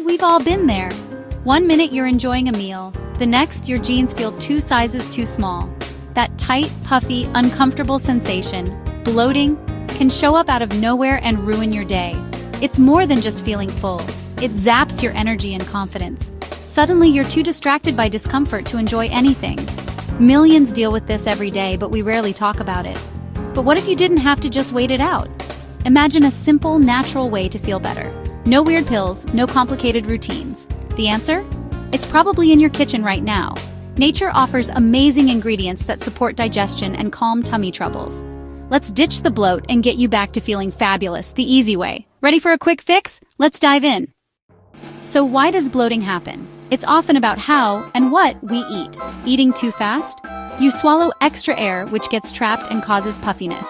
We've all been there. One minute you're enjoying a meal, the next your jeans feel 2 sizes too small. That tight, puffy, uncomfortable sensation, bloating, can show up out of nowhere and ruin your day. It's more than just feeling full. It zaps your energy and confidence. Suddenly you're too distracted by discomfort to enjoy anything. Millions deal with this every day, but we rarely talk about it. But what if you didn't have to just wait it out? Imagine a simple, natural way to feel better. No weird pills, no complicated routines. The answer? It's probably in your kitchen right now. Nature offers amazing ingredients that support digestion and calm tummy troubles. Let's ditch the bloat and get you back to feeling fabulous the easy way. Ready for a quick fix? Let's dive in. So why does bloating happen? It's often about how and what we eat. Eating too fast? You swallow extra air, which gets trapped and causes puffiness.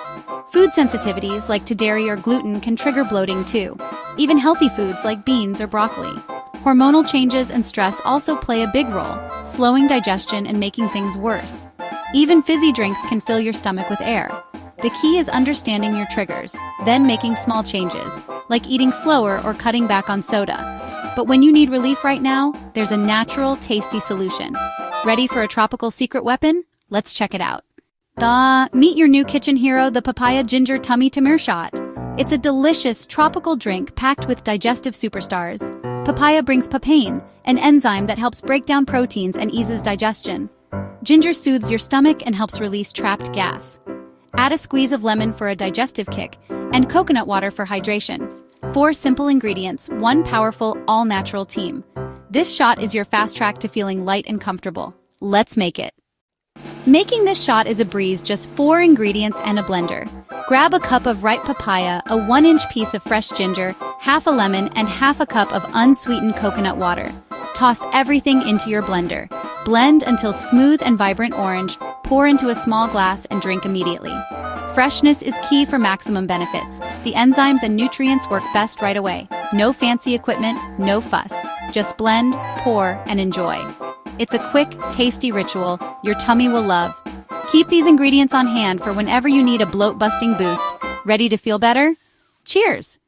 Food sensitivities like to dairy or gluten can trigger bloating too. Even healthy foods like beans or broccoli. Hormonal changes and stress also play a big role, slowing digestion and making things worse. Even fizzy drinks can fill your stomach with air. The key is understanding your triggers, then making small changes, like eating slower or cutting back on soda. But when you need relief right now, there's a natural, tasty solution. Ready for a tropical secret weapon? Let's check it out. Meet your new kitchen hero, the Papaya Ginger Tummy Timur Shot. It's a delicious, tropical drink packed with digestive superstars. Papaya brings PAPAIN, an enzyme that helps break down proteins and eases digestion. Ginger soothes your stomach and helps release trapped gas. Add a squeeze of lemon for a digestive kick, and coconut water for hydration. 4 simple ingredients, 1 powerful, all-natural team. This shot is your fast track to feeling light and comfortable. Let's make it. Making this shot is a breeze, just 4 ingredients and a blender. Grab a cup of ripe papaya, a 1-inch piece of fresh ginger, half a lemon, and half a cup of unsweetened coconut water. Toss everything into your blender. Blend until smooth and vibrant orange, pour into a small glass and drink immediately. Freshness is key for maximum benefits. The enzymes and nutrients work best right away. No fancy equipment, no fuss. Just blend, pour, and enjoy. It's a quick, tasty ritual your tummy will love. Keep these ingredients on hand for whenever you need a bloat-busting boost. Ready to feel better? Cheers!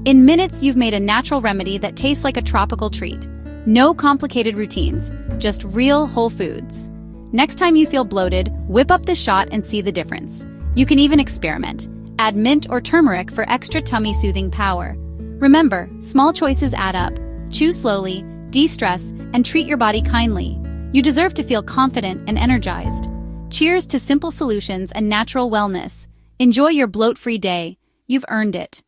In minutes, you've made a natural remedy that tastes like a tropical treat. No complicated routines, just real whole foods. Next time you feel bloated, whip up this shot and see the difference. You can even experiment. Add mint or turmeric for extra tummy-soothing power. Remember, small choices add up. Choose slowly, de-stress, and treat your body kindly. You deserve to feel confident and energized. Cheers to simple solutions and natural wellness. Enjoy your bloat-free day. You've earned it.